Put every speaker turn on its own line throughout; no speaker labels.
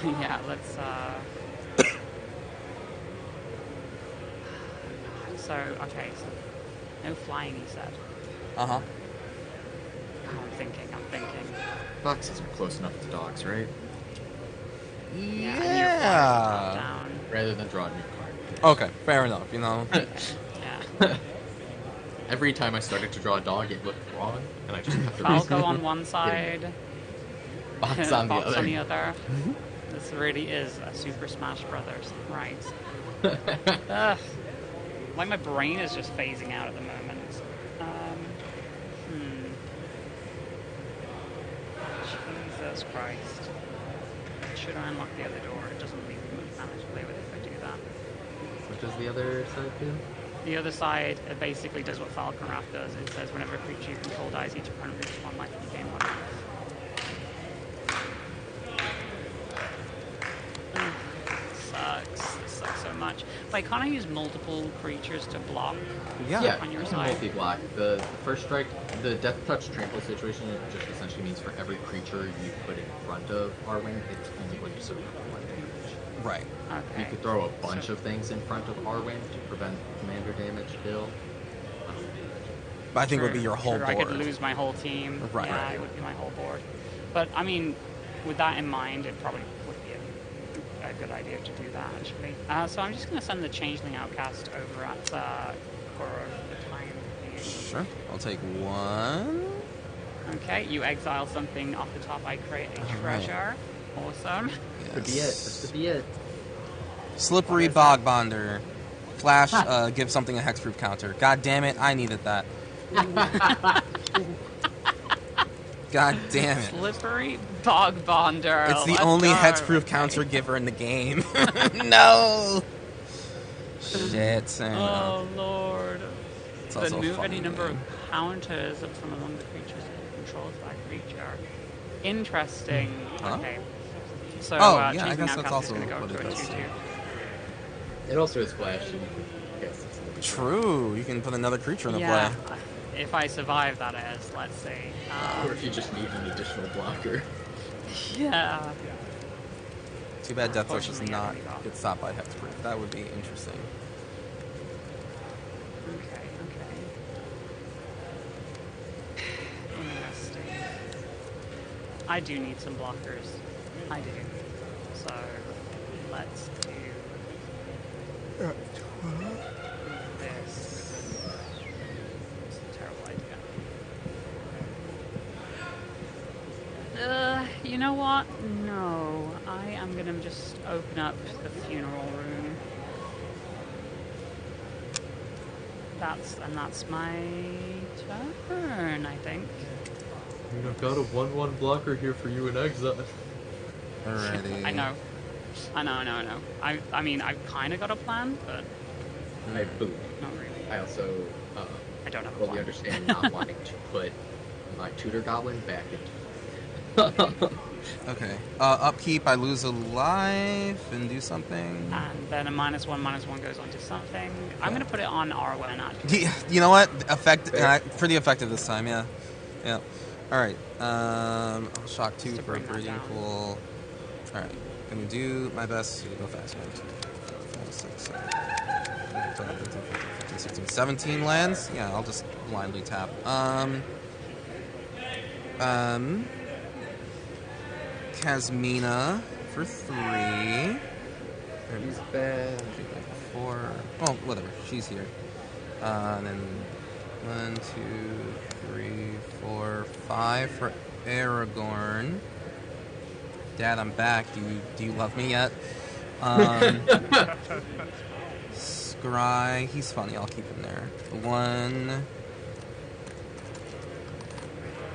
Yeah, let's, so, okay, so no flying, he said.
Uh-huh.
Oh, I'm thinking.
Foxes are close enough to dogs, right?
Yeah, I need a flyer to top
Yeah.
down.
Rather than draw a new
Okay, fair enough, you know.
Okay, yeah.
card. Every time I started to draw a dog, it looked wrong, and I just kept
Falco on one
getting
side,
Fox on the
Fox on
other.
the other. This really is a Super Smash Brothers, right? Ugh. Like my brain is just phasing out at the moment. Hmm. Jesus Christ. Should I unlock the other door? It doesn't leave me much damage to play with if I do that.
What does the other side do?
The other side, it basically does what Falcon Wrath does. It says whenever a creature you control dies, each opponent reaches 1 life and you gain 1 life. This sucks so much. Wait, can't I use multiple creatures to block
Yeah.
on your
You can
side?
multi-block. The first strike, the Death Touch trample situation, it just essentially means for every creature you put in front of Arwen, it's only going to survive 1 damage.
Right.
Okay.
You could throw a bunch of things in front of Arwen to prevent commander damage still.
But I think it would
True,
be your whole
true.
board.
I could lose my whole team.
Right.
Yeah,
Right.
it would be my whole board. But, I mean, with that in mind, it probably would be a good idea to do that, actually. So I'm just going to send the Changeling Outcast over at for the time being.
Sure. I'll take 1.
Okay, you exile something off the top, I create a treasure. Awesome.
Could be it. This could be it.
Slippery Bog Bonder. Flash, give something a hexproof counter. God damn it, I needed that. God damn it.
Slippery Bog Bonder.
It's the
Let's
only
go.
hexproof
Okay.
counter giver in the game. No! Shit.
Oh, Lord.
It's
The
also a
move
fun
any number
game.
of counters from among the creatures it controls that creature. Interesting.
Huh?
Okay. So,
Oh, yeah, I
Changeling
guess that's
Outcast is
also
going to go
what
to
it
a
does.
2-2.
It also is flash, and yes, it's a little bit
True. You can put another creature into
Yeah.
play.
If I survive, that is, let's see.
Or if you just need an additional blocker.
Yeah.
Too bad Death Touch does
Unfortunately,
not
I really got-
get stopped by hexproof. That would be interesting.
Okay. Interesting. I do need some blockers. I do. So, let's do this. It's a terrible idea. You know what? No. I am gonna just open up the funeral room. That's my turn, I think.
I've got a 1/1 blocker here for you in exile.
Alrighty.
I know. I mean, I've kind of got a plan, but
I boo.
not really.
I also
I don't have a
fully
plan.
understand not wanting to put my tutor goblin back into.
Okay. Upkeep, I lose a life and do something.
And then a -1/-1 goes on to something. I'm going to put it on Arwen, actually.
You know what? Pretty effective this time, yeah. Yeah. Alright. I'll shock 2
Just to
for a
bring that
breeding
down.
pool. Alright. Gonna do my best to go fast. 1, 2, 3, 4, 5, 6, 7, 8, 12, 13, 14, 15, 16, 17 lands? Yeah, I'll just blindly tap. Kasmina for 3.
He's bad.
4. Well, whatever. She's here. And then 1, 2, 3, 4, 5 for Aragorn. Dad, I'm back. Do you love me yet? Scry. He's funny. I'll keep him there. 1,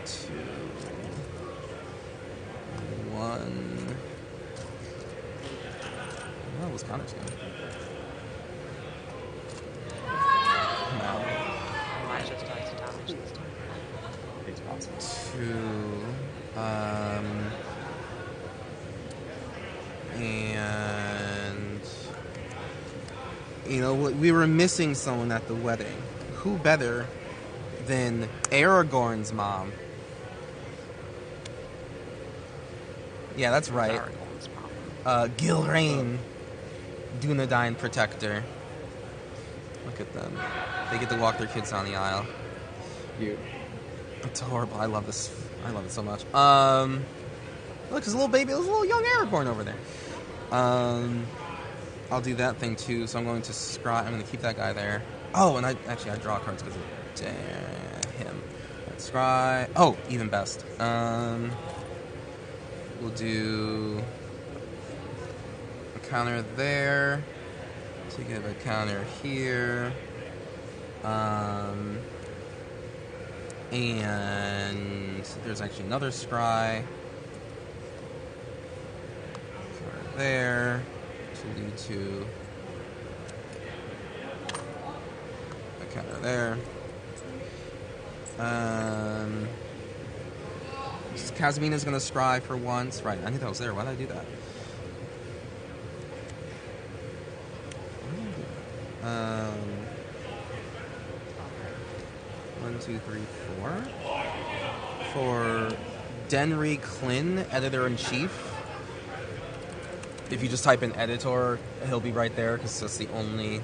2, 1. That was Connor's game. No.
I just died to damage this time.
It's possible.
2. And you know, we were missing someone at the wedding. Who better than Aragorn's mom? Yeah, that's right.
Aragorn's
Gilrain, Dunedain Protector. Look at them. They get to walk their kids down the aisle.
You.
It's horrible. I love this. I love it so much. Look, there's a little baby, there's a little young Aragorn over there. I'll do that thing too. So I'm going to scry. I'm going to keep that guy there. Oh, and I draw cards because of him. Scry. Oh, even best. We'll do a counter there. To give a counter here. And there's actually another scry. There to lead to a counter there. Casamina's gonna scry for once. Right, I knew that was there. Why did I do that? 1, 2, 3, 4. For 𝔹𝕃ℂ𝔻, Editor-in-Chief. If you just type in editor, he'll be right there because that's the only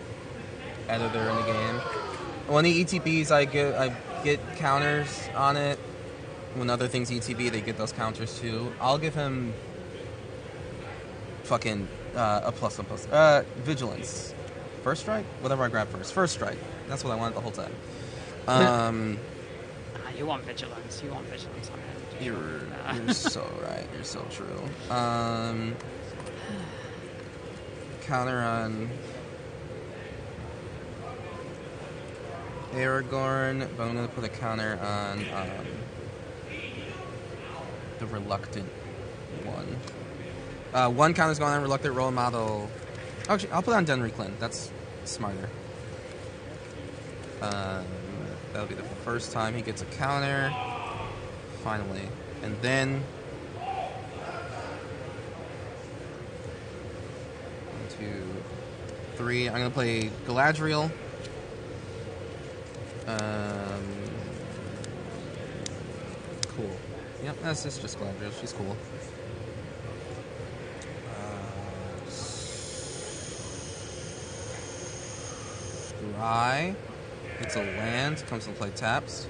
editor in the game. When he ETBs, I get counters on it. When other things ETB, they get those counters too. I'll give him fucking a plus. Vigilance. First strike? Whatever I grab first. First strike. That's what I wanted the whole time.
You want vigilance. You want vigilance on him.
You're so right. You're so true. Counter on Aragorn, but I'm going to put a counter on the Reluctant one. One counter's going on Reluctant Role Model. Actually, I'll put on 𝔹𝕃ℂ𝔻. That's smarter. That'll be the first time he gets a counter. Finally. And then 1, 2, 3. I'm going to play Galadriel. Cool. Yep, that's just Galadriel. She's cool. Scry. It's a land. Comes into play taps.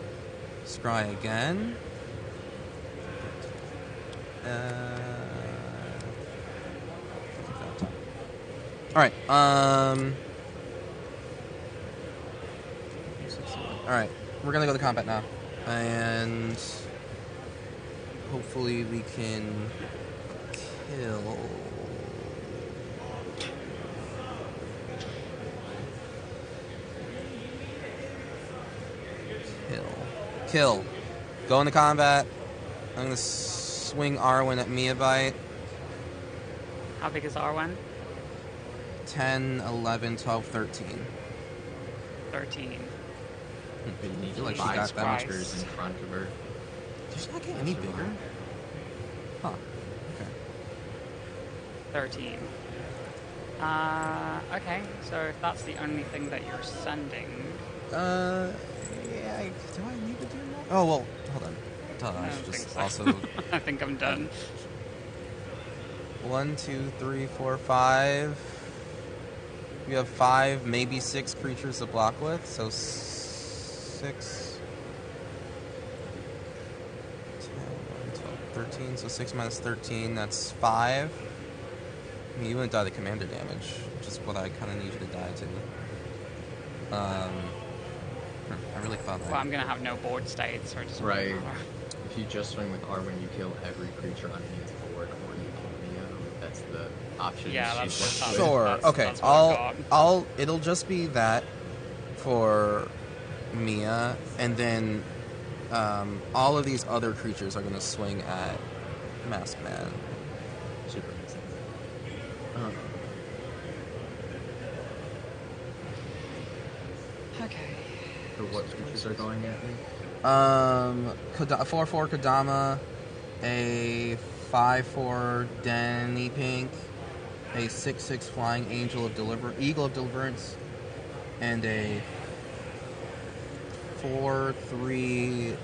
Scry again. Alright, Alright, we're gonna go to combat now. And hopefully we can kill. Kill. Go into combat. I'm gonna swing Arwen at Miabite.
How big is Arwen?
10, 11, 12, 13.
13.
But you need
feel like she
five
got that much.
monsters in front of her.
Does she not get any bigger? Huh. Okay.
13. Okay, so if that's the only thing that you're sending...
Yeah, do I need to do more? Oh, well, hold on. I should
don't
just
think so.
also...
I think I'm done.
1, 2, 3, 4, 5. We have 5, maybe 6 creatures to block with, so 6... 10, 11, 12, 13, so 6 minus 13, that's 5. I mean, you wouldn't die to commander damage, which is what I kind of need you to die to. I really thought that.
Well, I'm gonna have no board states, so it doesn't
Right.
really matter.
If you just swing with Arwen, you kill every creature on his board, or you kill Mia. That's the option.
Yeah, that's
she's left
what-
with.
Sure.
That's-
Okay.
that's what I've got.
It'll just be that for Mia, and then all of these other creatures are going to swing at Masked Man.
Super makes sense.
Okay.
So what creatures are going at me?
4/4 Kodama, a 5/4 Danny Pink, a 6/6 Flying Eagle of Deliverance, and a 4/3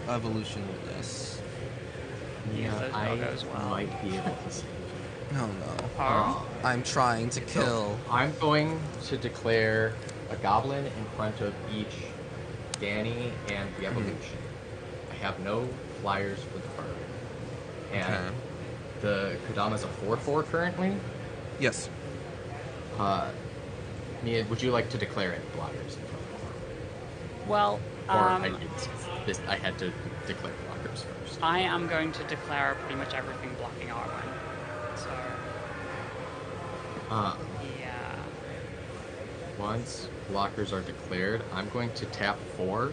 Evolution Witness.
Yeah, those
I
all goes well.
might be able to save.
No, no.
Oh.
I'm trying to kill.
I'm going to declare a goblin in front of each Danny and the evolution. I have no flyers for the bird. And
Okay.
the Kodama's a 4/4 currently.
Yes.
Mia, would you like to declare any blockers in front of
Well,
the Or I do this. I had to declare blockers first.
I am going to declare pretty much everything blocking Arwen. So, yeah.
Once blockers are declared, I'm going to tap 4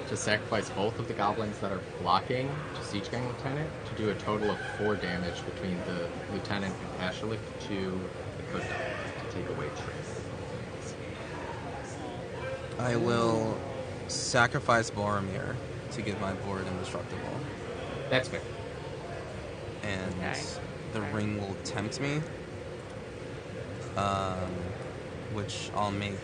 to sacrifice both of the goblins that are blocking to Siege Gang Lieutenant to do a total of 4 damage between the Lieutenant and Ashalik to the Kodama to take away Trace.
I will sacrifice Boromir to get my board indestructible.
That's fair.
And
Okay.
the
Okay.
ring will tempt me. Which I'll make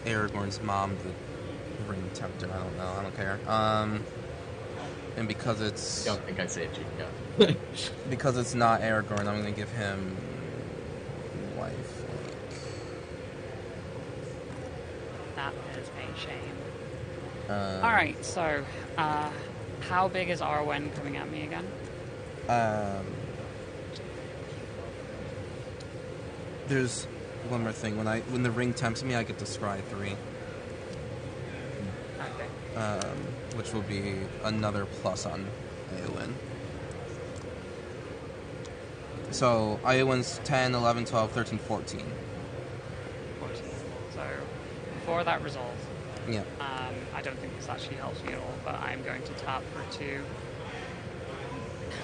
Aragorn's mom the ring tempter. I don't know. I don't care. And because it's
I don't think I saved you. Yeah.
because it's not Aragorn, I'm gonna give him life.
That is a shame.
Like,
Alright, so, how big is Arwen coming at me again?
There's one more thing. When the ring tempts me, I get to scry 3.
Okay.
Which will be another plus on Eowyn. So Eowyn's 10, 11, 12, 13, 14.
14. So, before that resolves,
Yeah.
I don't think this actually helps me at all, but I'm going to tap for 2.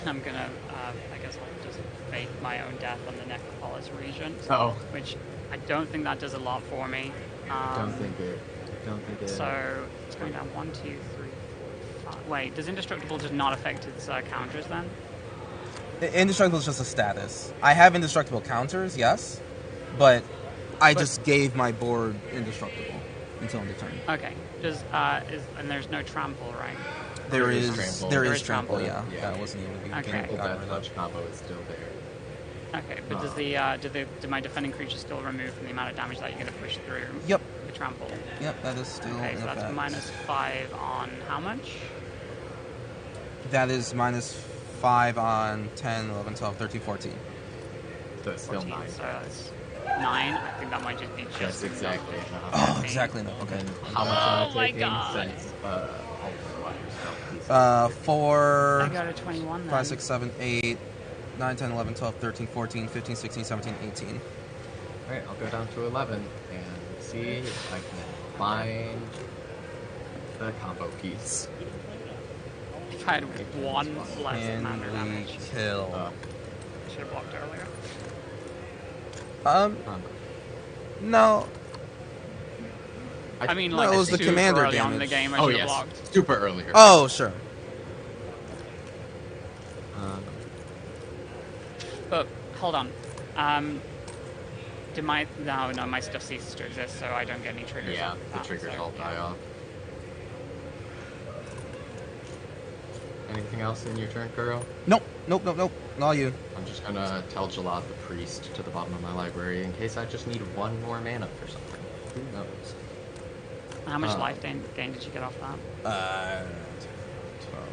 I'm gonna, I guess I'll just fake my own death on the Necropolis region.
Oh.
Which I don't think that does a lot for me.
Don't think it.
So it's going down 1, 2, 3, 4, 5. Wait, does Indestructible just not affect its counters then?
Indestructible is just a status. I have indestructible counters, yes, but I just gave my board indestructible until end of turn.
Okay. And there's no trample, right?
There
is
is
trample.
there
There
is
is
trample,
trample.
yeah.
Yeah.
That wasn't even being
Okay.
Trample
got
Death
rid of.
Touch combo is still there.
Okay, but do my defending creatures still remove from the amount of damage that you're going to push through?
Yep.
The trample.
Yep, that is still
Okay,
in
so that's
effect.
-5 on how much?
That is -5 on 10, 11, 12, 13, 14.
So it's still
14,
9.
so that's 9. I think that might just be just
That's exactly enough.
Oh, exactly no. Okay.
And how much am I
my
taking?
God.
Since, all
4,
I got a 21 then.
5, 6, 7, 8, 9, 10, 11, 12, 13, 14, 15, 16, 17, 18.
Alright, I'll go down to 11 and see if I can find the combo piece.
If I had one less
Can
commander
we
damage.
kill?
I should have blocked earlier.
Combo.
No.
I mean,
No,
like,
it was the
super
commander
early on in the
damage.
game, I
Oh
should have
yes,
blocked.
super earlier.
Oh, sure.
But, hold on. No, my stuff ceases to exist, so I don't get any triggers.
Yeah,
off
the
that,
triggers
so,
all
yeah.
die off. Anything else in your turn, Kuro?
Nope. Not you.
I'm just gonna tell Jalad the Priest to the bottom of my library in case I just need 1 more mana for something. Who knows?
How much life gain did you get off that?
12,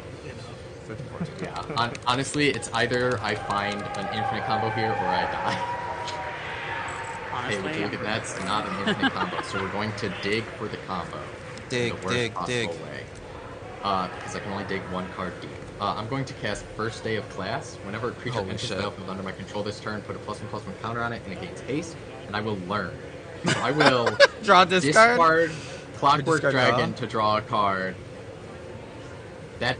13, 14.
Yeah, honestly, it's either I find an infinite combo here or I die. Hey, would
Honestly,
you look at that? It's not an infinite combo, so we're going to dig for the combo.
Dig,
in the worst
dig,
possible
dig.
way. Because I can only dig 1 card deep. I'm going to cast First Day of Class. Whenever a creature
Holy
enters the
shit.
battlefield under my control this turn, put a +1/+1 counter on it, and it gains haste, and I will learn. So I will
Draw discard?
discard Clockwork
discard
Dragon
draw?
to draw a card. That,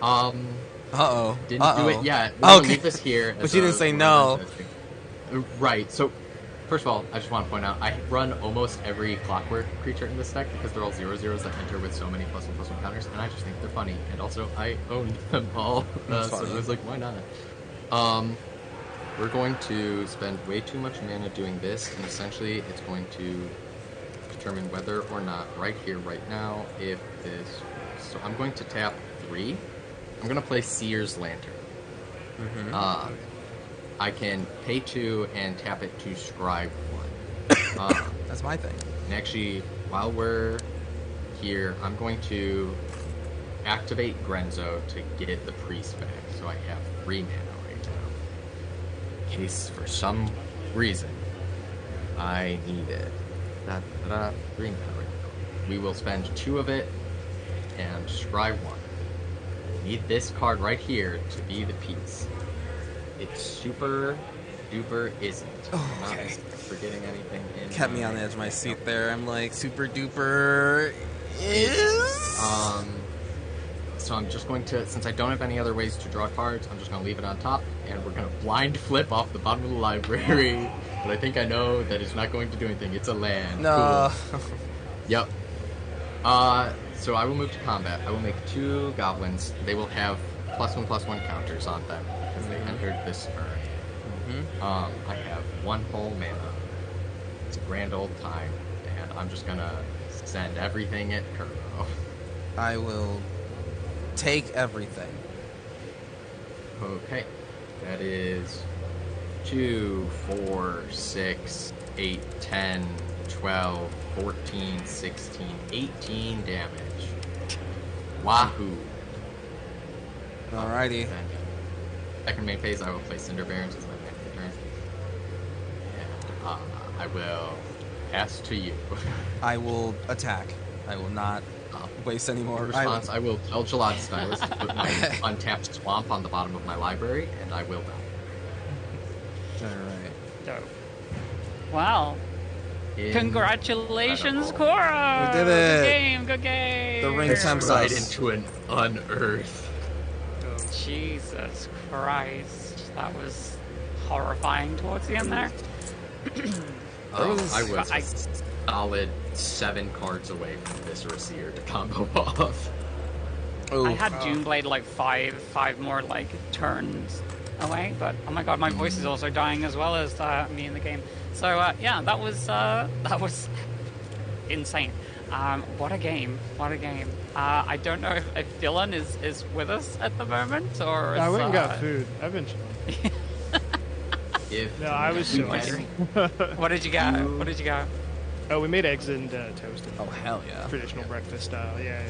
Uh-oh.
didn't do it yet. We're gonna
Okay.
leave this here.
But
as
you didn't
a
say
remembrance
no.
testing. Right, so first of all, I just want to point out, I run almost every Clockwork creature in this deck because they're all 0/0s that enter with so many +1/+1 counters, and I just think they're funny. And also, I own them all,
That's
so
funny.
I was like, why not? We're going to spend way too much mana doing this, and essentially it's going to determine whether or not, right here, right now, if this... So I'm going to tap 3. I'm going to play Seer's Lantern. I can pay 2 and tap it to scribe 1.
That's my thing.
And actually, while we're here, I'm going to activate Grenzo to get the priest back, so I have 3 mana right now. In case, for some reason, I need it. 3 mana right now. We will spend 2 of it and scribe 1. Need this card right here to be the piece. It's super duper isn't.
Oh,
I'm
okay.
not forgetting anything in
Kept me on the edge of my seat there. I'm like, super duper is.
So I'm just going to, since I don't have any other ways to draw cards, I'm just going to leave it on top, and we're going to blind flip off the bottom of the library. But I think I know that it's not going to do anything. It's a land.
No.
Cool. Yep. So I will move to combat. I will make 2 goblins. They will have +1/+1 counters on them because they entered this turn. I have 1 whole mana. It's a grand old time, and I'm just gonna send everything at Kurbo.
I will take everything.
Okay, that is 2, 4, 6, 8, 10, 12, 14, 16, 18 damage. Wahoo!
Alrighty.
Then, second main phase, I will play Cinder Barons as my main turn. And I will pass to you.
I will attack. I will not waste any more.
In response, I will tell Jalad Stylus to put my untapped swamp on the bottom of my library, and I will die.
Alright.
Dope. Wow. Congratulations,
Incredible.
Cora!
We did
Good
it.
game, good game!
The ring tempts
Right
us.
into an unearth.
Jesus Christ. That was horrifying towards the end there.
I was
I-
a solid 7 cards away from this Seer to combo off.
Oh,
I had Juneblade like five more like turns away, but oh my god, my voice is also dying as well as me in the game. So yeah, that was insane. What a game! What a game! I don't know if Dylan is with us at the moment or.
I
is,
went and got food. I've been chilling. No, I was
We
so
went-
hungry.
What did you get? What did you get?
Oh, we made eggs and toast.
oh hell yeah.
Traditional breakfast style. Yeah.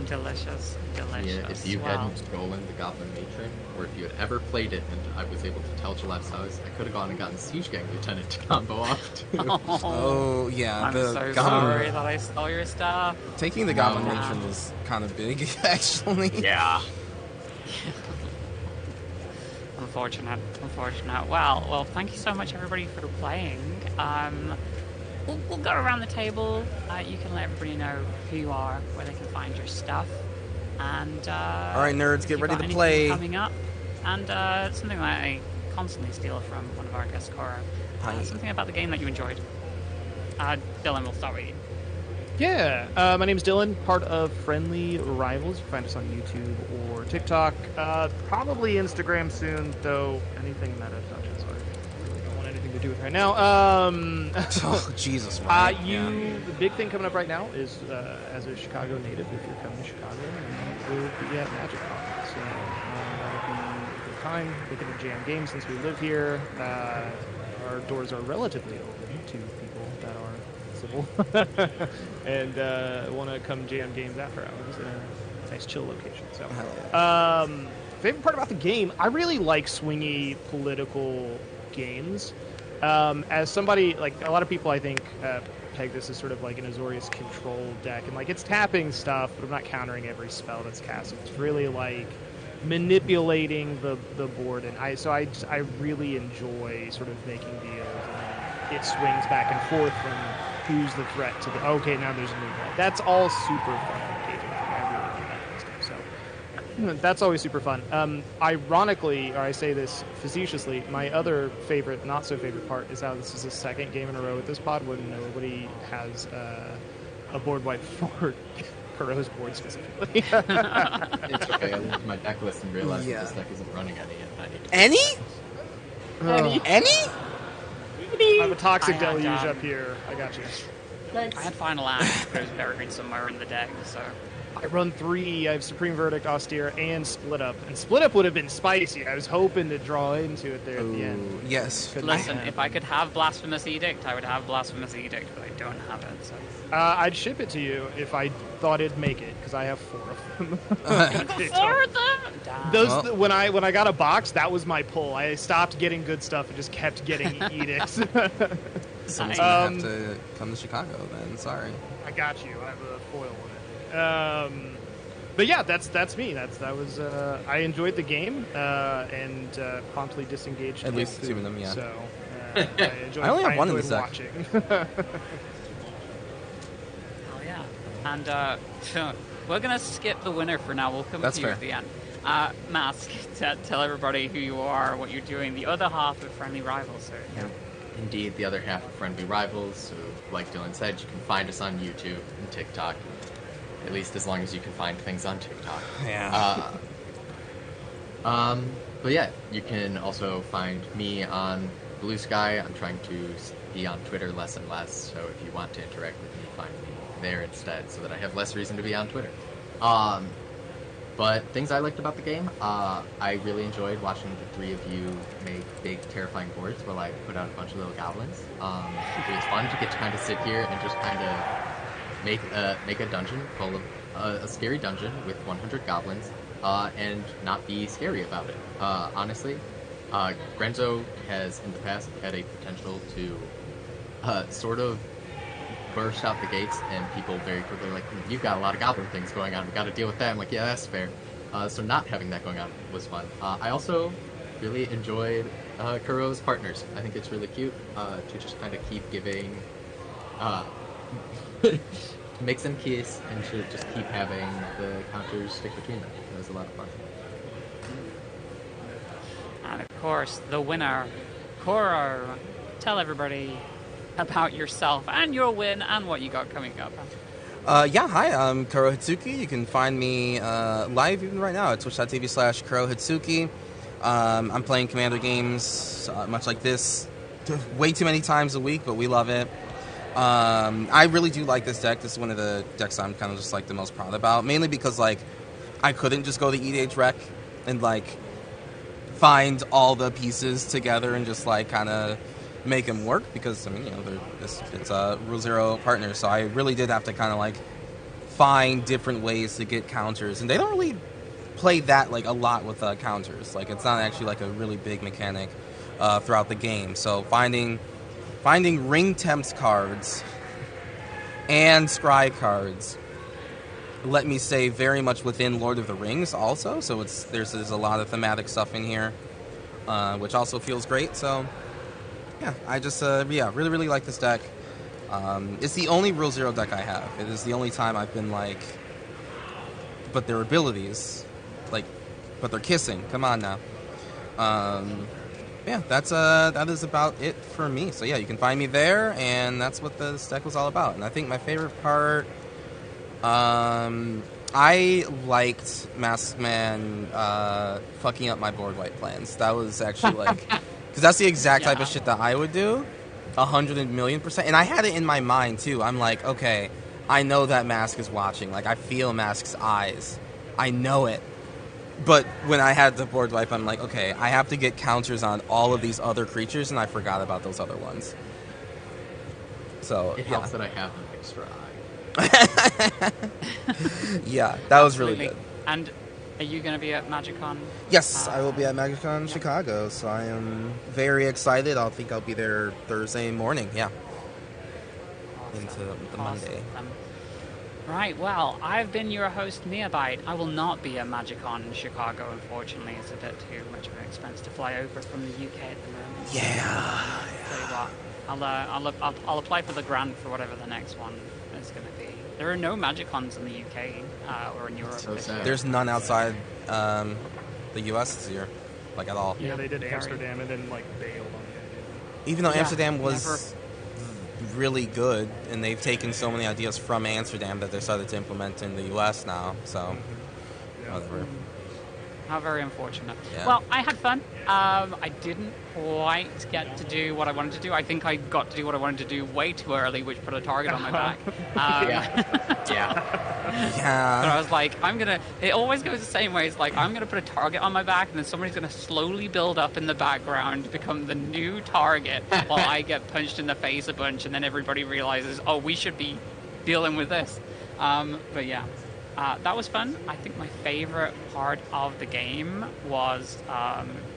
Delicious, delicious.
Yeah, if you
wow.
hadn't stolen the Goblin Matron, or if you had ever played it and I was able to tell Jalad Stylus, I could have gone and gotten Siege Gang Lieutenant to combo off too.
Oh yeah.
I'm
the
so
goblin.
sorry that I stole your stuff.
Taking the goblin
No.
matron was kind of big, actually.
Yeah.
Unfortunate. Well, thank you so much, everybody, for playing. We'll go around the table. You can let everybody know who you are, where they can find your stuff, and
All right, nerds,
if
get
you've
ready
got
to
anything
play.
coming up. And something that I constantly steal from one of our guests, Cora.
Hi.
Something about the game that you enjoyed. Dylan, we'll start with you.
Yeah. My name's Dylan, part of Friendly Rivals. You can find us on YouTube or TikTok. Probably Instagram soon, though anything Meta touches, I really don't want anything to do with right now.
Oh Jesus, right? Yeah.
The big thing coming up right now is, as a Chicago native, if you're coming to Chicago, we'll be at MagicCon. So that'll be a good time. Looking to jam games since we live here. Our doors are relatively open to people that are civil and want to come jam games after hours in a nice chill location. So, favorite part about the game, I really like swingy political games. As somebody, like a lot of people, I think peg this as sort of like an Azorius control deck, and like it's tapping stuff, but I'm not countering every spell that's cast. It's really like manipulating the board, and I really enjoy sort of making deals, and it swings back and forth from who's the threat to the okay, now there's a new guy. That's all super fun and engaging for me. I really like that kind of stuff. So that's always super fun. Ironically, or I say this facetiously, my other favorite, not so favorite part is how this is the second game in a row with this pod where nobody has a board wipe for Kuro's board specifically.
It's okay, I looked at my deck list and realized
Yeah.
that this deck isn't running any yet. I need to
Any? Any?
I have a toxic
I had,
deluge up here. I got you.
I had Final Act, but it was buried somewhere in the deck, so
I run 3. I have Supreme Verdict, Austere, and Split Up. And Split Up would have been spicy. I was hoping to draw into it there at the end.
Ooh, yes.
Couldn't
Listen,
happen.
if I could have Blasphemous Edict, I would have Blasphemous Edict, but I don't have it, so...
I'd ship it to you if I thought it'd make it, because I have 4 of them.
You got 4 of them? Damn.
Those
Well.
when I got a box, that was my pull. I stopped getting good stuff and just kept getting edicts.
Someone's
Um,
gonna have to come to Chicago then. Sorry.
I got you. I have a foil on it. But yeah, that's me. That was I enjoyed the game and promptly disengaged.
At
to
least
food,
2 of them, yeah.
So I enjoyed.
I only have one in
enjoyed
this deck.
watching.
Oh, yeah. And we're going to skip the winner for now. We'll come
That's
to you
fair.
at the end. Mask, tell everybody who you are, what you're doing, the other half of Friendly Rivals. So, yeah.
Indeed, the other half of Friendly Rivals. So, like Dylan said, you can find us on YouTube and TikTok. At least as long as you can find things on TikTok.
Yeah.
But yeah, you can also find me on Blue Sky. I'm trying to be on Twitter less and less, so if you want to interact with me, find me there instead, so that I have less reason to be on Twitter. But things I liked about the game, I really enjoyed watching the 3 of you make big, terrifying boards while I put out a bunch of little goblins. It was fun to get to kind of sit here and just kind of make a dungeon full of a scary dungeon with 100 goblins, and not be scary about it. Honestly, Grenzo has in the past had a potential to sort of burst out the gates, and people very quickly were like, "You've got a lot of goblin things going on. We got to deal with that." I'm like, "Yeah, that's fair." So not having that going on was fun. I also really enjoyed Kuro's partners. I think it's really cute to just kind of keep giving. Make them kiss and to just keep having the counters stick between them. It was a lot of fun.
And of course, the winner, Koro. Tell everybody about yourself and your win and what you got coming up.
Yeah, hi, I'm Kuro Hitsuki. You can find me live even right now at twitch.tv/Kuro Hitsuki. I'm playing Commander games much like this way too many times a week, but we love it. I really do like this deck. This is one of the decks I'm kind of just like the most proud about, mainly because like I couldn't just go to EDH Rec and like find all the pieces together and just like kind of make them work, because I mean, you know, it's a Rule Zero partner, so I really did have to kind of like find different ways to get counters, and they don't really play that like a lot with counters. Like it's not actually like a really big mechanic throughout the game. So finding ring temps cards and scry cards, let me say, very much within Lord of the Rings also. So there's a lot of thematic stuff in here, which also feels great. So yeah, I just really like this deck. It's the only Rule Zero deck I have. It is the only time I've been like, but their abilities, like, but they're kissing. Come on now. Yeah, that is about it for me. So yeah, you can find me there, and that's what this deck was all about. And I think my favorite part, I liked Maskman fucking up my board wipe plans. That was actually like, because that's the exact type of shit that I would do, 100,000,000%. And I had it in my mind too. I'm like, okay, I know that Mask is watching. Like I feel Mask's eyes. I know it. But when I had the board wipe, I'm like, okay, I have to get counters on all of these other creatures, and I forgot about those other ones. So
It helps that I have an extra eye.
yeah, that was really
Absolutely.
good.
And are you going to be at MagicCon?
Yes, I will be at MagicCon Chicago, so I am very excited. I think I'll be there Thursday morning. Yeah, into the Monday.
Right, well, I've been your host, Meabite. I will not be at MagicCon in Chicago, unfortunately. It's a bit too much of an expense to fly over from the UK at the moment.
Yeah.
Tell you what, I'll apply for the grant for whatever the next one is going to be. There are no MagicCons in the UK or in Europe.
So sad.
There's none outside the U.S. this year, like at all.
Yeah, they did
Very.
Amsterdam and then like bailed on the
Even though
Yeah,
Amsterdam was
never.
really good, and they've taken so many ideas from Amsterdam that they started to implement in the U.S. now. So,
idea.
whatever.
How very unfortunate.
Yeah.
Well, I had fun. I didn't quite get to do what I wanted to do. I think I got to do what I wanted to do way too early, which put a target on my back.
Yeah.
But I
Yeah.
was like, it always goes the same way. It's like, I'm going to put a target on my back, and then somebody's going to slowly build up in the background, become the new target, while I get punched in the face a bunch, and then everybody realizes, oh, we should be dealing with this. But yeah, that was fun. I think my favorite part of the game was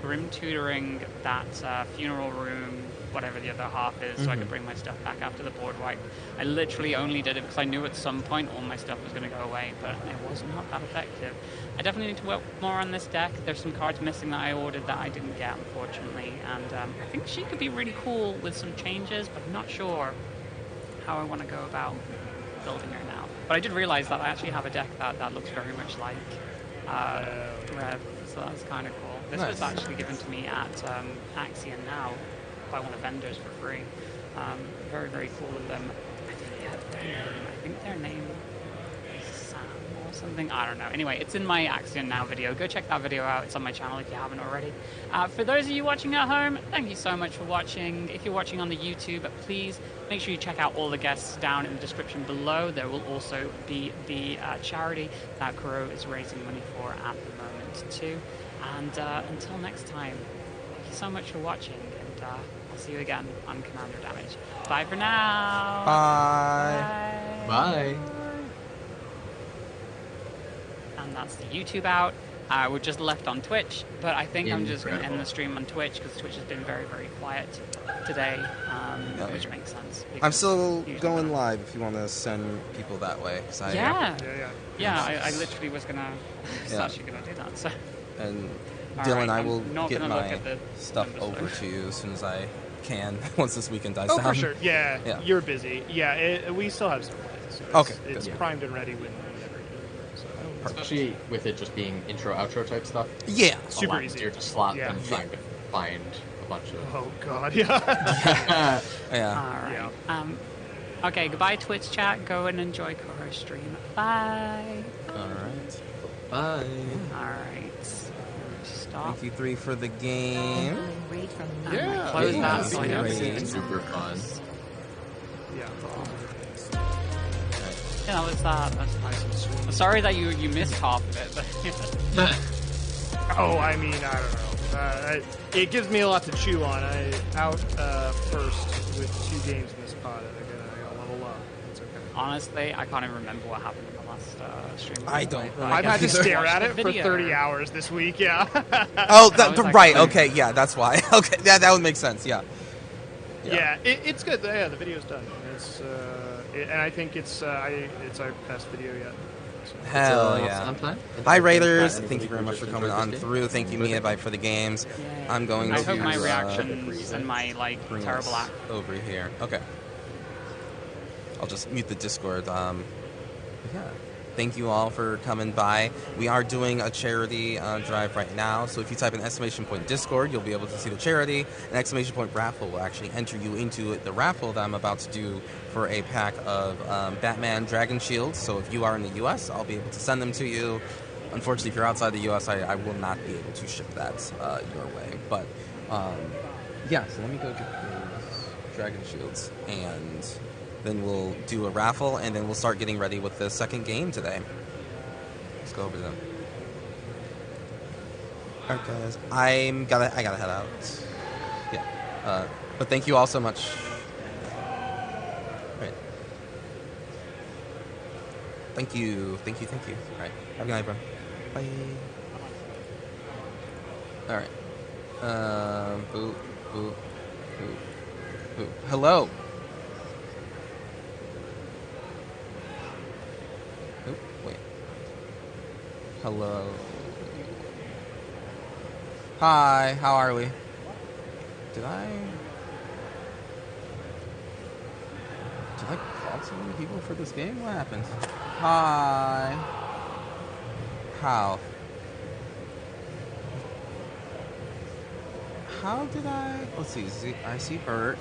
grim tutoring that funeral room, whatever the other half is, so I could bring my stuff back after the board wipe. I literally only did it because I knew at some point all my stuff was going to go away, but it was not that effective. I definitely need to work more on this deck. There's some cards missing that I ordered that I didn't get, unfortunately, and I think she could be really cool with some changes, but I'm not sure how I want to go about building her now. But I did realize that I actually have a deck that looks very much like Rev, so that's kind of cool. This was
Nice.
actually given to me at Axion Now by one of the vendors for free. Very, very cool of them. I think their name is Sam or something. I don't know. Anyway, it's in my Axion Now video. Go check that video out. It's on my channel if you haven't already. For those of you watching at home, thank you so much for watching. If you're watching on the YouTube, please make sure you check out all the guests down in the description below. There will also be the charity that Kuro is raising money for at the moment too. And until next time, thank you so much for watching, and I'll see you again on Commander Damage. Bye for now.
Bye.
Bye.
And that's the YouTube out. We're just left on Twitch, but I think I'm just going to end
Incredible.
the stream on Twitch because Twitch has been very, very quiet today, which makes sense.
I'm
because
still
usually
going
when-
live if you want to send people that way. 'Cause I,
Yeah, I literally was going to
Yeah.
actually going to do that. So.
And
All
Dylan,
right,
I
I'm
will
not
get
gonna look
my
at the
stuff
numbers,
over
though.
to you as soon as I can once this weekend dies
Oh,
down.
for sure. Yeah,
Yeah.
you're busy. Yeah, we still have several days. So
Okay,
it's
good.
primed and ready whenever you do. So
Especially with it just being intro, outro type stuff.
Yeah.
It's
Super
a lot
easy.
easier to slot
Yeah.
than trying to find a bunch of.
oh god, yeah.
Yeah.
All right.
Yeah.
Okay, goodbye, Twitch chat. Go and enjoy Kuro's stream. Bye.
All right.
Bye.
All right. Stop.
Thank you, 3, for the game.
Raid from
Yeah.
Close
Yeah,
that
that's
so I don't
great.
see
It's
it.
super fun.
Yeah.
Yeah, that's that's nice. I'm sorry that you missed half of it, but
Oh, I mean, I don't know. It gives me a lot to chew on. I out first with 2 games in this pod, and I gotta level up. It's okay.
honestly, I can't even remember what happened in the last stream.
I don't
But
remember
I've had to
either.
stare
watched
at
the
it for
video.
30 hours this week. Yeah.
Oh,
I was like,
right.
oh.
Okay. Yeah, that's why. Okay. Yeah, that would make sense. Yeah.
Yeah, it's good. Yeah, the video's done. It's and I think it's our best video yet. So.
Hell yeah.
Sometime.
Hi, Raiders. Thank you very much for coming on through. Thank you, Mia, for the games.
Yeah.
I'm going
I
to
hope my reactions and my
bring
terrible
us
act.
over here. Okay. I'll just mute the Discord. Yeah. Thank you all for coming by. We are doing a charity drive right now, so if you type in exclamation point Discord, you'll be able to see the charity. An exclamation point raffle will actually enter you into the raffle that I'm about to do for a pack of Batman Dragon Shields. So if you are in the U.S., I'll be able to send them to you. Unfortunately, if you're outside the U.S., I will not be able to ship that your way. But yeah, so let me go get those Dragon Shields, and then we'll do a raffle, and then we'll start getting ready with the second game today. Let's go over them. All right, guys. I gotta head out. Yeah. But thank you all so much. All right. Thank you. All right. Have a good night, bro. Bye. All right. Boo. Hello. Oh, wait. Hello. Hi, how are we? Did I call so many people for this game? What happened? Hi. How did I? Let's see. I see Bert.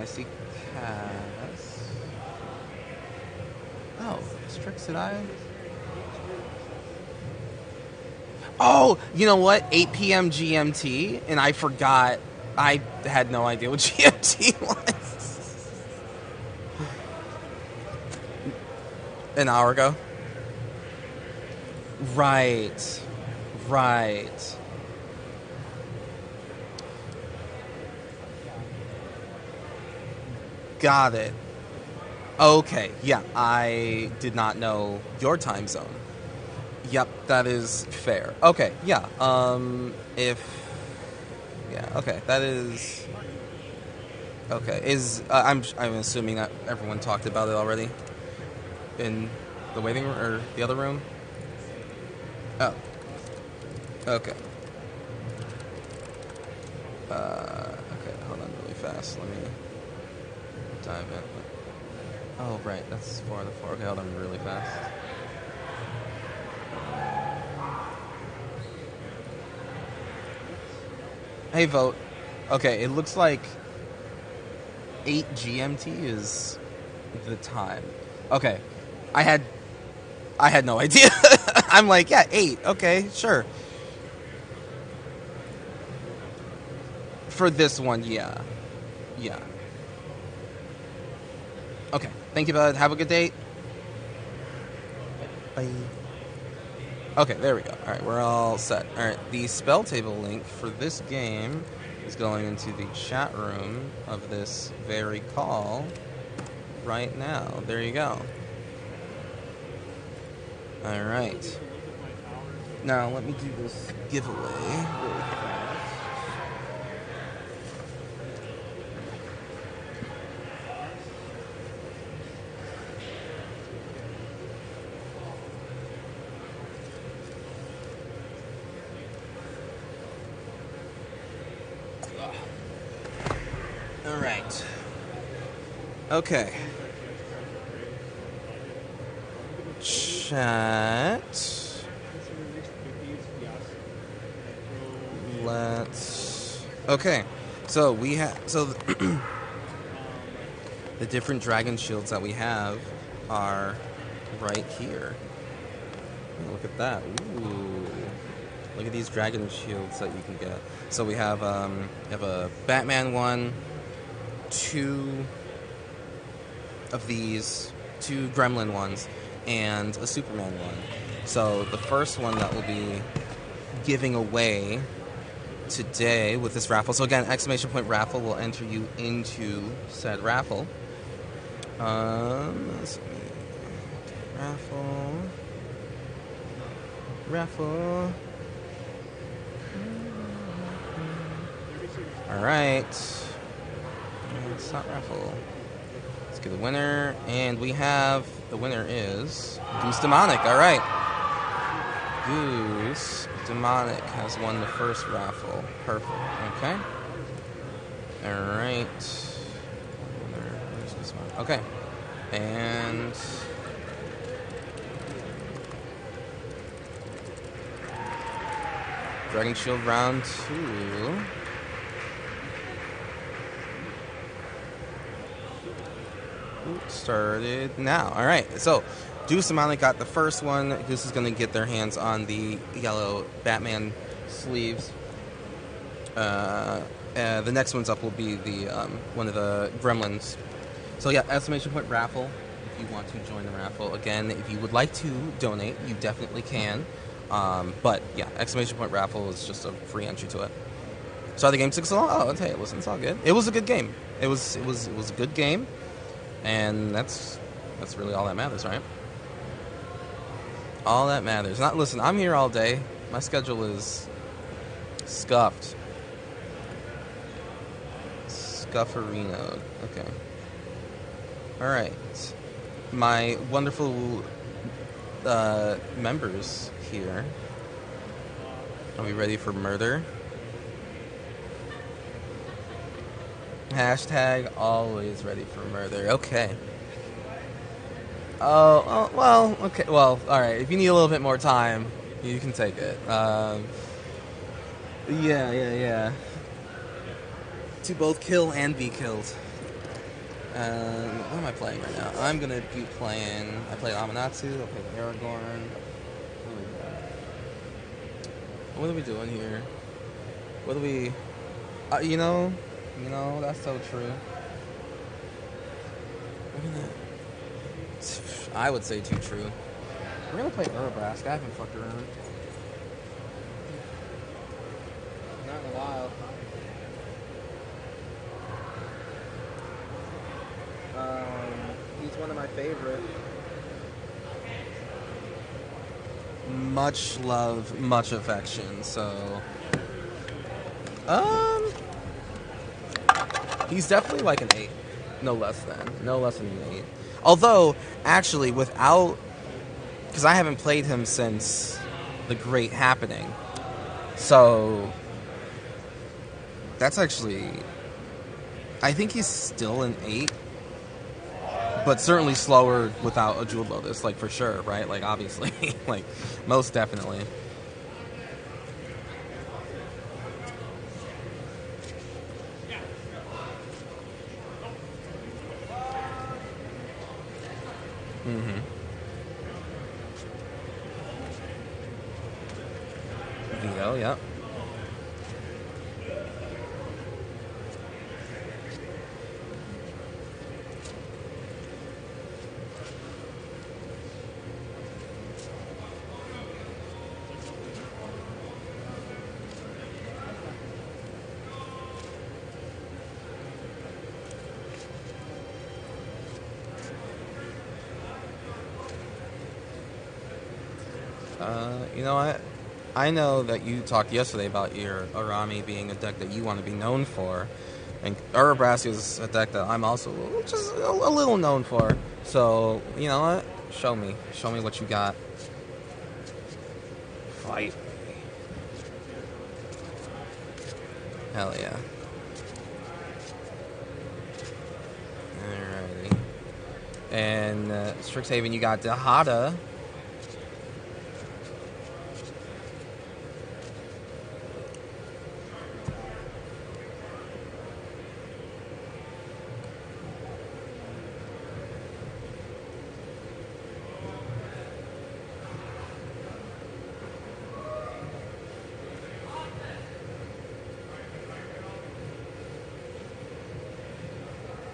I see Cass. Oh, Strix, did I? Oh, you know what? 8 p.m. GMT, and I forgot. I had no idea what GMT was. An hour ago? Right. Right. Got it. Okay, yeah, I did not know your time zone. Yep, that is fair. Okay, yeah, okay, that is... Okay, I'm assuming that everyone talked about it already? In the waiting room, or the other room? Oh. Okay. Okay, hold on really fast. Let me dive in. Oh, right, that's 4 out of 4. Okay, hold on really fast. Hey, vote. Okay, it looks like 8 GMT is the time. Okay, I had no idea. I'm like, yeah, 8. Okay, sure. For this one, yeah. Yeah. Okay, thank you, bud. Have a good day. Bye. Okay, there we go. Alright, we're all set. Alright, the spell table link for this game is going into the chat room of this very call right now. There you go. Alright. Now, let me do this giveaway really fast. Alright. Okay. Chat. Let's... Okay. So, we have... So, the different dragon shields that we have are right here. Oh, look at that. Ooh. Look at these dragon shields that you can get. So we have a Batman one, 2 of these, 2 Gremlin ones, and a Superman one. So the first one that we'll be giving away today with this raffle. So again, exclamation point raffle will enter you into said raffle. Let's see. Raffle. Alright. It's not raffle. Let's get the winner. And we have... The winner is... Goose Demonic. Alright. Goose Demonic has won the first raffle. Perfect. Okay. Alright. Where's Goose Demonic? Okay. And... Dragon Shield round 2. Started now. Alright, so Goose Demonic got the first one. Goose is going to get their hands on the yellow Batman sleeves. The next one's up will be the one of the Gremlins. So yeah, exclamation point raffle if you want to join the raffle. Again, if you would like to donate, you definitely can. But yeah, exclamation point raffle is just a free entry to it. Saw the game 6 along. Oh, okay, listen, it's all good. It was a good game. It was a good game, and that's really all that matters, right? All that matters. Listen, I'm here all day. My schedule is scuffed. Scufferino. Okay. All right. My wonderful members here. Are we ready for murder? Hashtag always ready for murder. Okay. Oh, well, okay. Well, alright. If you need a little bit more time, you can take it. Yeah. To both kill and be killed. What am I playing right now? I'm gonna be playing... I played Amanatsu, I played Aragorn. What are we doing here? What do we... you know, that's so true. We're gonna... I would say too true. We're gonna play Urabrask. I haven't fucked around. Not in a while. He's one of my favorite. Much love, much affection. So, he's definitely like an 8, no less than an 8. Although, actually, because I haven't played him since the Great Happening, so that's actually, I think he's still an 8. But certainly slower without a Jeweled Lotus, like for sure, right? Like obviously, like most definitely. Mm-hmm. Veto, yep. You know what? I know that you talked yesterday about your Arami being a deck that you want to be known for. And Urabrask is a deck that I'm also just a little known for. So, you know what? Show me. Show me what you got. Fight me. Hell yeah. Alrighty. And Strixhaven, you got Dahada.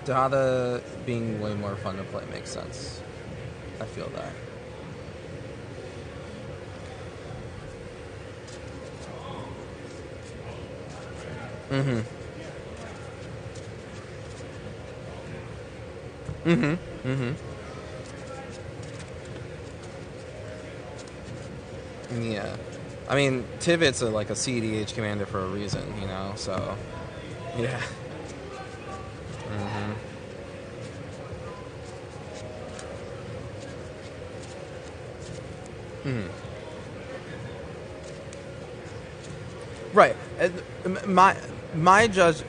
Dahada being way more fun to play makes sense. I feel that. Mm-hmm. Mm-hmm. Mm-hmm. Yeah. I mean, Tivit's like a CDH commander for a reason, you know, so... Yeah. Mm-hmm. Mm-hmm. Right. My judge...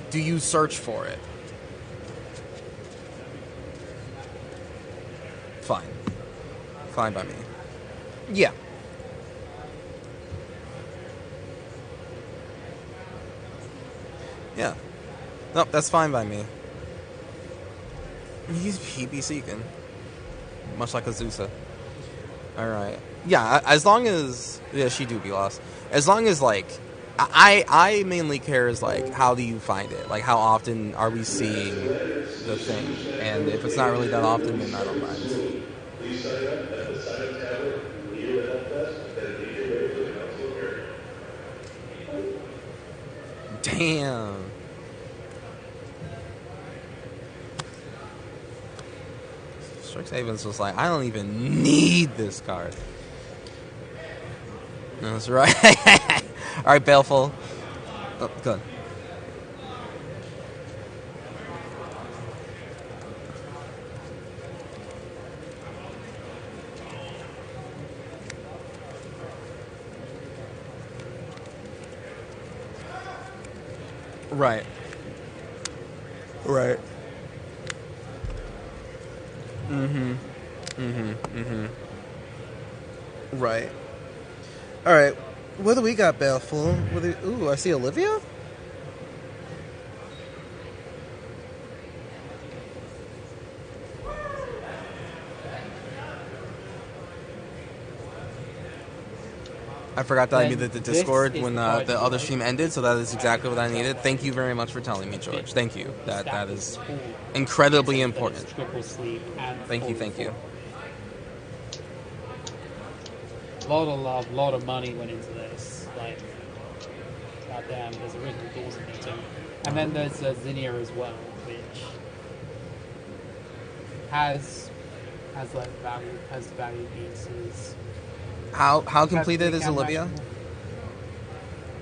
Do you search for it? Fine. Fine by me. Yeah. Yeah. Nope, that's fine by me. He'd be seeking. Much like Azusa. Alright. Yeah, as long as... Yeah, she do be lost. As long as, like... I mainly care is, like, how do you find it? Like, how often are we seeing the thing? And if it's not really that often, then I don't mind.
Please sign up at the sign-up tablet near the help desk, then make your way to the console area.
Damn. Strixhaven's was like, I don't even need this card. That's right. Alright, Baleful. Oh, good. Right. Right. Mm-hmm. Mm-hmm. Mm-hmm. Right. Alright. What do we got, Baleful? Ooh, I see Olivia? I forgot that I
then
muted the
this
Discord
is
when
the
the
card you
other
like.
stream ended, so that is exactly what I needed. Thank you very much for telling me, George. Thank you. That is incredibly important.
Triple sleeve and
Thank you,
full
thank you.
Lot of love, lot of money went into this. Like, goddamn, there's original doors in there too. And then there's Zinnia as well, which has value pieces.
How completed is Olivia?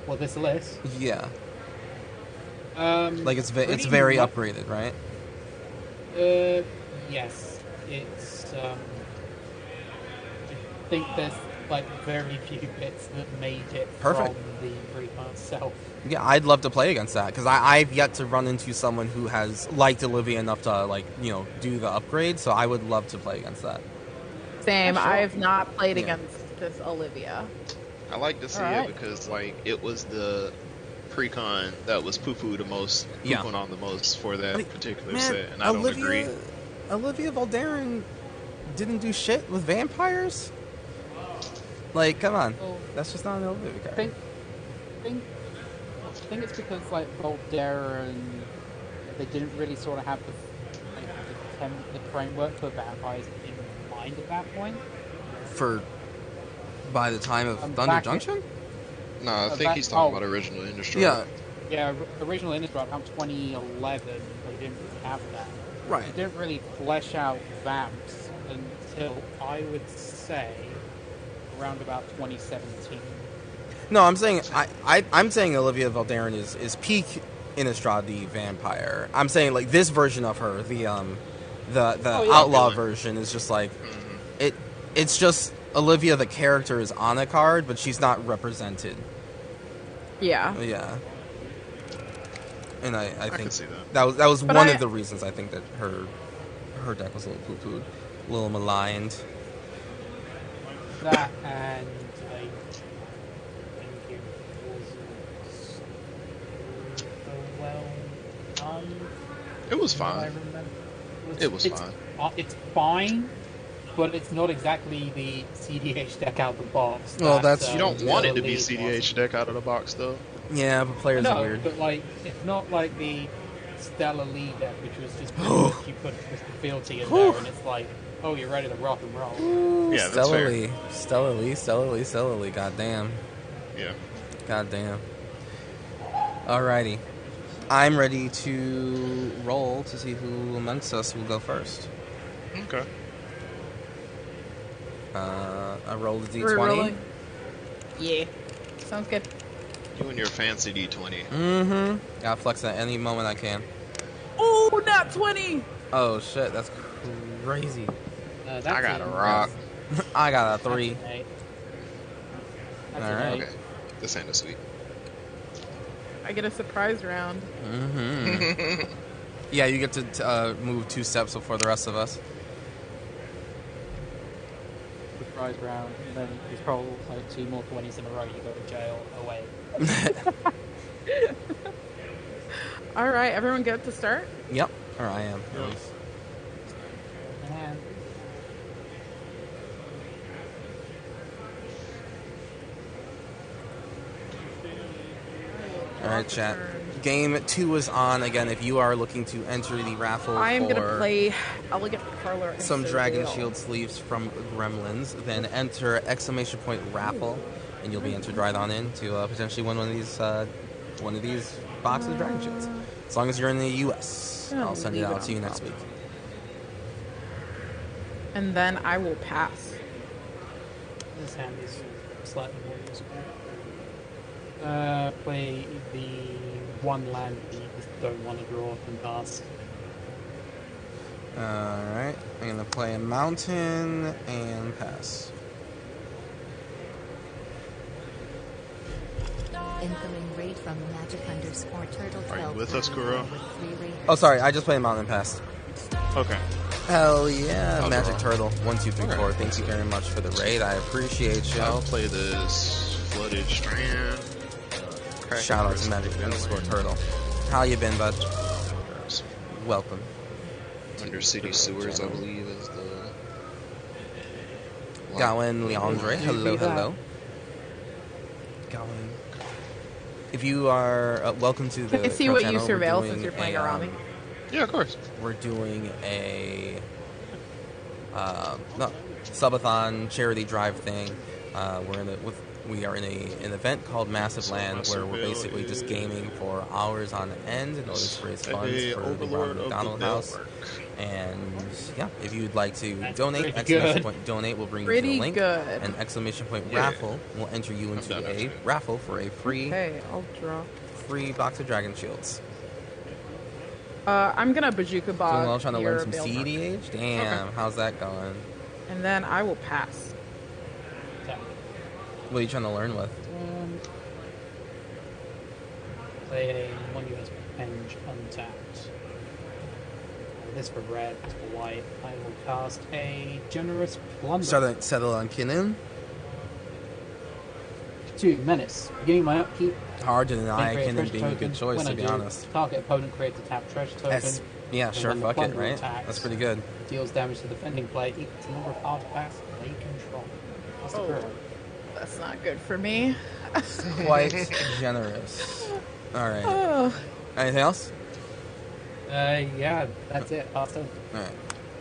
Well, this list.
Yeah. Like it's
Pretty
very
much-
upgraded, right?
Yes. It's I think there's like very few bits that made it
Perfect.
from the pre-con itself.
Yeah, I'd love to play against that because I've yet to run into someone who has liked Olivia enough to do the upgrade. So I would love to play against that.
Same.
Yeah, sure.
I've not played
Yeah.
against this Olivia.
I like to see
Alright.
it because like it was the pre-con that was poo-pooed the most,
Yeah.
poo-pooed on the most for that particular
Man,
set, and I don't agree.
Olivia Valderin didn't do shit with vampires. Like, come on,
Well,
that's just not an Olivia
I
card.
think it's because like Voldera and they didn't really sort of have the framework for vampires in mind at that point.
By the time of Thunder
back
Junction.
No, I think
back-
he's talking
oh.
about original industry.
Yeah,
Yeah, original Innistrad around 2011, they didn't really have that.
right.
They didn't really flesh out vamps until I would say around about 2017.
No, I'm saying I'm saying Olivia Valderin is peak Innistrad the vampire. I'm saying like this version of her, the
yeah.
outlaw
Villain.
version is just like
Mhm.
it's just Olivia the character is on a card, but she's not represented.
Yeah.
Yeah. And I
I
think
can see that.
that was
But
one
I-
of the reasons I think that her deck was a little poo-pooed, a little maligned.
That and I think it wasn't so well done.
It was
from what I
fine.
remember.
It was
it's,
fine.
It's fine, but it's not exactly the CDH deck out the box.
Well,
that,
that's-
You don't want it to be
Lead
CDH deck out of the box, though.
Yeah, but players are
No,
weird.
but like it's not like the Stellar Lead deck, which was just pretty much you put Mr. Fealty in there, and it's like, oh, you're ready to rock and roll.
Yeah, that's fair.
Stellarly, goddamn.
Yeah.
Goddamn. Alrighty. I'm ready to roll to see who amongst us will go first.
Okay.
I rolled a
We're
d20.
rolling. Yeah. Sounds good.
You and your fancy D20.
Mm-hmm. Gotta flex at any moment I can.
Oh, nat 20!
Oh shit, that's crazy.
That's
I got a
it.
rock.
I got a
That's
3.
an 8. That's
All
an
right.
8.
Okay. This ain't a sweet.
I get a surprise round.
Mm-hmm. Yeah, you get to move 2 steps before the rest of us.
Surprise round, and then you roll like 2 more 20s in a row, you go to jail away.
All right, everyone good to start?
Yep. Or I am. at
Yeah.
least.
And
Alright, chat. Game 2 is on again. If you are looking to enter the raffle
I am going to
for
play Elegant Parlor. and
some
so
Dragon
Dale.
Shield sleeves from Gremlins, then enter exclamation point raffle, and you'll be entered right on in to potentially win one of these boxes of Dragon Shields. As long as you're in the U.S.,
Yeah,
I'll send it
leave it
out to
on
you next
top.
week.
And then I will pass.
this hand is slightly more useful. Play the one land that you just don't want to draw and pass.
Alright, I'm going to play a mountain and pass.
Incoming raid from magic_turtle12.
Are you with us, Kuro?
with 3 raiders.
Oh, sorry, I just played a mountain and passed.
Okay.
Hell yeah,
I'll
Magic
draw.
Turtle. 1, 2, 3, 4.
Alright,
Thank you very much for the raid. I appreciate you.
I'll play this Flooded Strand. Crack
Shout out
Forest
to Magic
Villain.
Turtle. How you been, bud? Welcome.
Under City Sewers, I believe, is the...
Gawain Leandre. Hello,
do that?
hello. going. If you are welcome to the
Can I see
Crow
what you
channel, we're
surveil
doing
since you're playing
a,
Arami?
Yeah, of course.
We're doing a subathon charity drive thing. We are in an event called Massive
So
Land,
my
where we're
surveil
basically just
is-
gaming for hours on end in order to raise funds
Hey,
for the
Overlord
Ronald
of the
McDonald House.
Network.
And yeah, if you'd like to donate,
pretty
exclamation
good.
point donate will bring you to
Pretty
the link.
good.
And exclamation point
Yeah.
raffle will enter you into
done
a
actually.
raffle for a free
I'll draw.
box of Dragon Shields.
I'm gonna Bazooka
Doing
Bog
well, trying to
your
learn some
Veil Mark.
CEDH. Damn, how's that going?
And then I will pass.
What are you trying to learn with?
Play a Monument Penge untapped. This for red, this for white. I will cast a Generous Plunder.
Settle on Kinnan.
2 Menace. Beginning my upkeep.
Hard to deny
create a
Kinnan
treasure
being a
token.
good choice,
When
to
I
be
do,
honest.
Target opponent creates a tap treasure token.
Yeah,
And
sure,
when the
fuck it,
plunder
right?
attacks,
That's pretty good.
Deals damage to the defending player equal to the number of artifacts they control. That's the curve.
That's not good for me.
Quite generous. Alright.
Oh.
Anything else?
Yeah, that's it. Awesome.
Alright.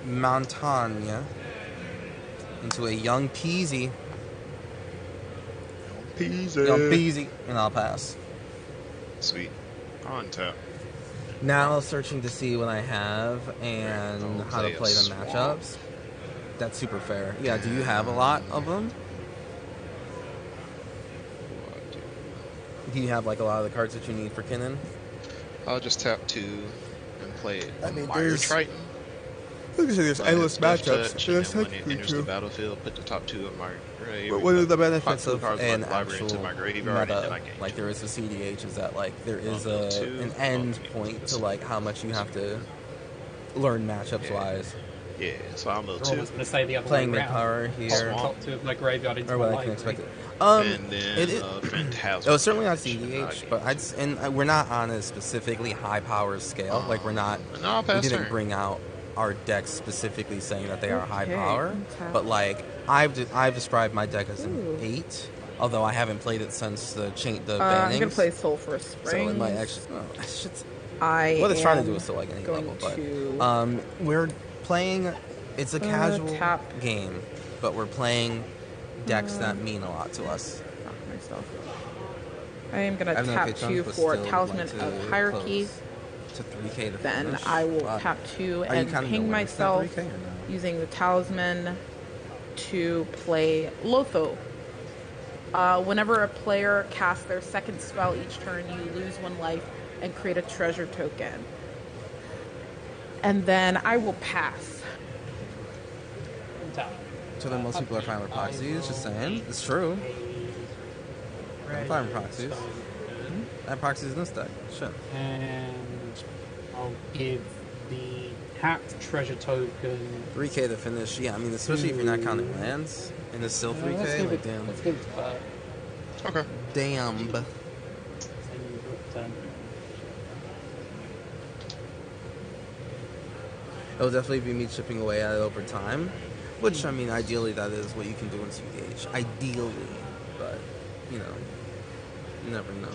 Montagna into a young Peasy. Young Peasy. And I'll pass.
Sweet. On tap.
Now searching to see what I have and how to play the matchups. That's super fair. Yeah, do you have a lot of them? Do you have like a lot of the cards that you need for Kinnan?
I'll just tap 2 and play Mire
there's-
Triton.
There's endless
Death
matchups.
Touch, and then when it enters the battlefield, put the top 2 of my grave.
But what are the benefits
Pop 2
of
cards
an
from the library into
actual
my graveyard, and then I
meta?
gain
Like
2.
there is a CDH, is that like there is
Bundle 2,
an
bundle
end
3
point
to
to like how much you have to learn matchups wise.
Yeah, so I'm a
I
2.
was going to say the other
Playing
way
the
around.
power here,
Top 2 of my graveyard into
or
my
what I can
library.
expect it.
And then
it is.
Phantasm.
Oh, certainly not CDH, but we're not on a specifically high power scale. Like we're not.
No, I'll
We
pass
didn't
turn.
bring out our decks specifically saying that they are high
Okay,
power,
okay.
but like I've described my deck as an
Ooh.
8, although I haven't played it since the
I'm
bannings.
gonna play Sulphurous
So
Springs.
it might actually. Oh, it's just,
I
what it's trying to
am
do is still like any
going
level,
to
but we're playing. It's a casual
tap.
game, but we're playing decks that mean a lot to us.
Fuck myself. I am gonna
I have no
tap
patrons,
2
but
for
still
Talisman
like to
of Hierarchy.
close to 3K to
Then
finish.
I will
Wow.
tap 2
Are you
and
counting
ping
the winners at
myself
3K or no?
using the Talisman to play Lotho. Whenever a player casts their second spell each turn, you lose 1 life and create a treasure token. And then I will pass.
Untap.
So then most people are fine with proxies, just saying. It's true. I'm fine with proxies. I have proxies in this deck. Shit.
And I'll give the hacked treasure token.
3K to finish. Yeah, I mean, especially if you're not counting lands, and it's still
Let's
3K.
give
Like,
it,
damn.
let's give it to Bert.
Okay.
Damn.
Then you return.
It'll definitely be me chipping away at it over time. Which, I mean, ideally that is what you can do in CDH. Ideally. But, you know, you never know.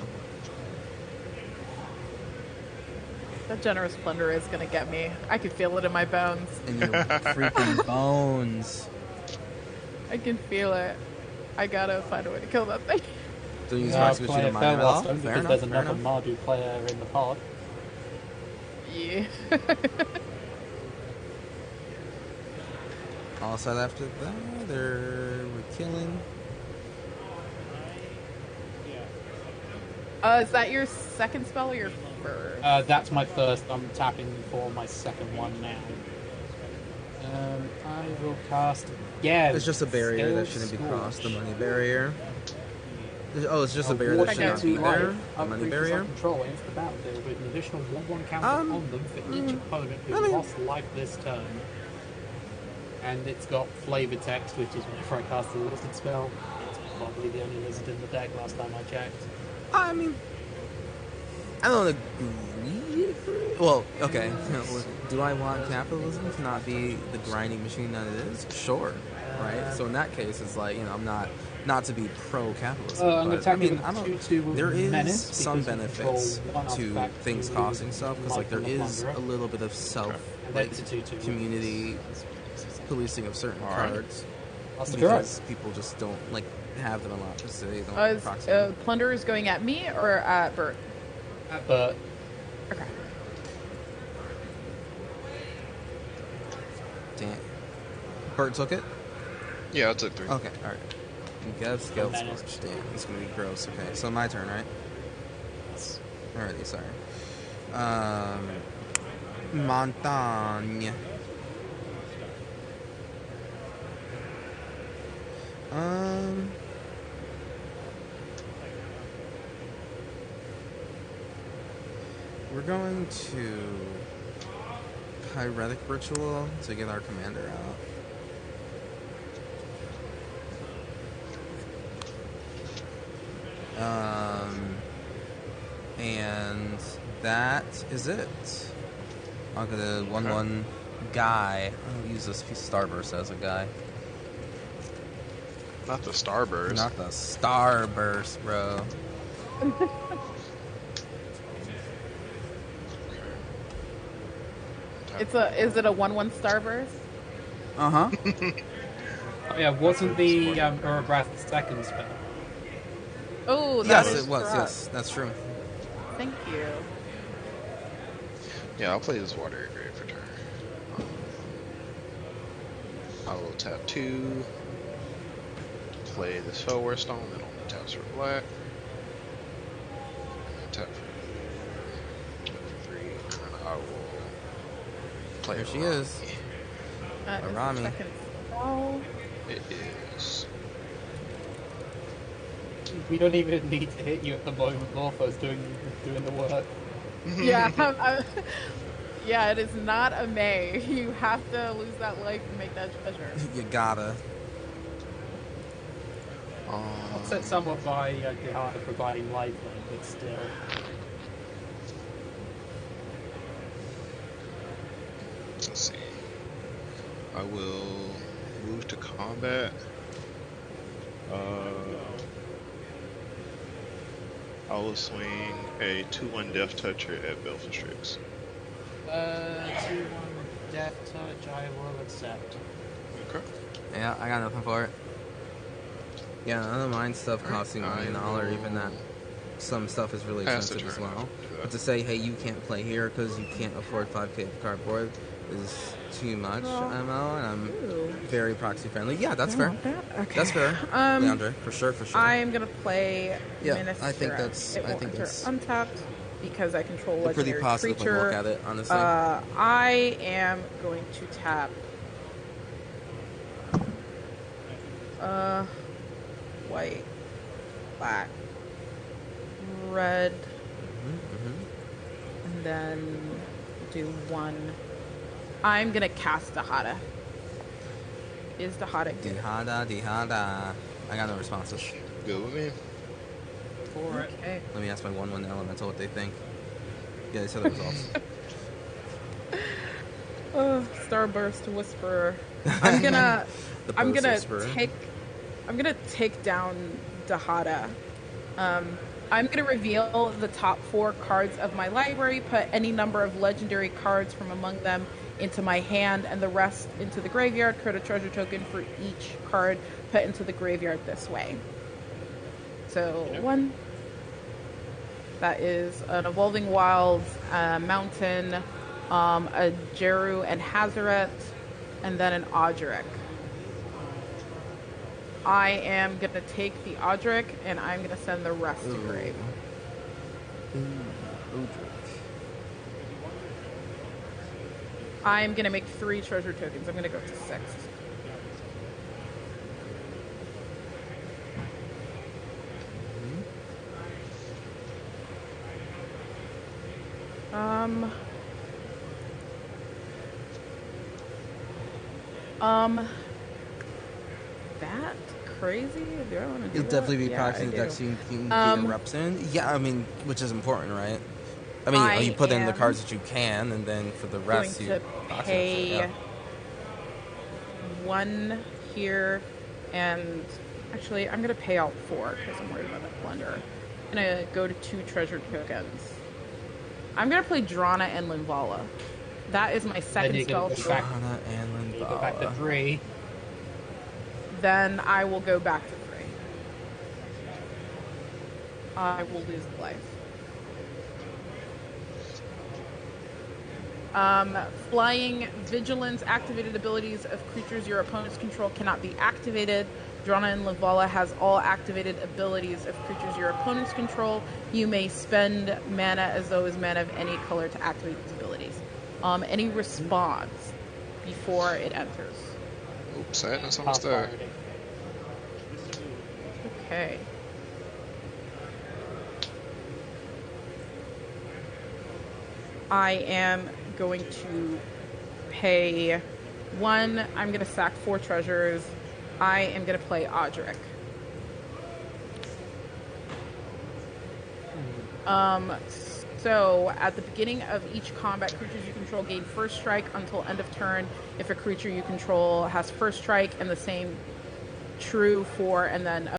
That Generous Plunder is gonna get me. I can feel it in my bones.
In your freaking bones.
I can feel it. I gotta find a way to kill that thing.
Don't use
Yeah, I'll
proxies
play
to
a
mine
Farewell
off.
Stone
Fair
because
enough,
there's
fair
another
enough.
Mardu player in the pod.
Yeah.
All set after that, we're killing.
Is that your second spell or your first?
That's my first. I'm tapping for my second one now. I will cast. Yeah.
There's just a barrier that
Scale
shouldn't be
Scorch.
crossed, the money barrier. Oh, it's just a barrier that
Water
should not be
Gate
there,
Life.
the money
Creatures I
barrier.
control enter the battlefield with an additional 1/1 counter on them for each opponent who
I mean-
lost life this turn. And it's got flavor text, which is whenever I cast a lizard spell. It's probably the only lizard in the deck last time I checked.
I mean, I don't agree. Well, okay. Do I want capitalism to not be the grinding machine that it is? Sure. Right? So in that case, it's like, you know, I'm not not to be pro-capitalism,
I'm
but I
attacking
mean,
with
I don't.
2/2
There is
menace
some
because you
benefits
control one
to
artifact,
things
you
costing
lose
stuff because, like,
life
there
from the
is a
plunderer.
little bit of self,
And
like,
then it's a 2/2 with
community
this.
policing of certain
Alright.
cards
That's the
because people just don't like have them a lot because they don't
Is
proxy them.
Plunderers going at me or at Bert?
But
Okay.
Damn. Bert took it.
Yeah, I took 3.
Okay, all right. Gev Scale
Menace.
Scorch. Damn, it's gonna be gross. Okay, so my turn, right? Alrighty, sorry. Montagne. We're going to Pyretic Ritual to get our commander out. And that is it. I'm gonna 1/1 guy. I'll use this piece of Starburst as a guy.
Not the Starburst.
Not the Starburst, bro.
Is it a 1/1 Starburst?
Uh-huh.
oh yeah, wasn't the Urabrath second spell?
Oh, that
Yes,
is
it was.
correct.
Yes, that's true.
Thank you.
Yeah, I'll play this Watery Grave for turn. I will tap 2. Play this Fellware Stone that only taps for black. And then tap for 3. And I will play
There she
Arami.
is.
Is the
Arami.
second spell.
It is.
We don't even need to hit you at the moment. Morpho's doing the work.
Yeah, yeah, it is not a May. You have to lose that life to make that treasure.
You gotta.
Offset somewhat by the art of providing lifeline, but still.
Let's see. I will move to combat. I will swing a 2/1 Death Toucher at Belfastrix.
2/1 Death Touch, I will accept.
Okay.
Yeah, I got nothing for it. Yeah, I don't mind stuff costing money and all, or even that some stuff is really
Pass the
expensive as
turn.
well.
Do that.
But to say, hey, you can't play here because you can't afford 5K of cardboard is too much ammo, and I'm very proxy friendly. Yeah, that's fair.
Okay.
That's fair, Leandre, for sure.
I'm gonna play
Yeah,
Minister.
I think that's-
It
I
won't
think
enter
that's
untapped because I control
a pretty
legendary
positive way to
creature.
look at it, honestly.
I am going to tap. White, black, red, and then do one. I'm gonna cast Dahada. Is Dahada good?
Dihada. I got no responses.
Good with me.
For it.
Okay.
Let me ask my 1/1 elemental what they think. Yeah, they said the results.
Starburst Whisperer. I'm gonna
The
I'm
Burst
gonna
Whisperer.
take down Dahada. I'm gonna reveal the top 4 cards of my library, put any number of legendary cards from among them into my hand, and the rest into the graveyard. Create a treasure token for each card put into the graveyard this way. So 1. That is an Evolving Wilds, Mountain, a Jeru and Hazaret, and then an Odric. I am going to take the Odric, and I'm going to send the rest to grave. I'm going to make 3 treasure tokens. I'm going to go to 6. That crazy? Do I want to do
You'll
that?
definitely be
Yeah,
practicing
I
the
do.
deck so you can get reps in. Yeah, I mean, which is important, right? I mean, you put in the
am
cards that you can, and then for the
Going
rest,
to
you proxy
pay
that shit,
1 here and Actually, I'm gonna pay out 4 because I'm worried about that blunder. I'm gonna go to 2 treasure tokens. I'm gonna play Drana and Linvala. That is my
Then
second
you're
spell.
gonna go back.
Drana and
You go back to
Linvala.
3.
Then I will go back to 3. I will lose life. Flying Vigilance activated abilities of creatures your opponents control cannot be activated. Drana and Linvala has all activated abilities of creatures your opponents control. You may spend mana as though is mana of any color to activate these abilities. Any response before it enters.
Oops, sadness almost
Pass
died.
priority.
Okay. I am going to pay 1. I'm going to sack 4 treasures. I am going to play Odric. So at the beginning of each combat, creatures you control gain first strike until end of turn. If a creature you control has first strike, and the same true for, and then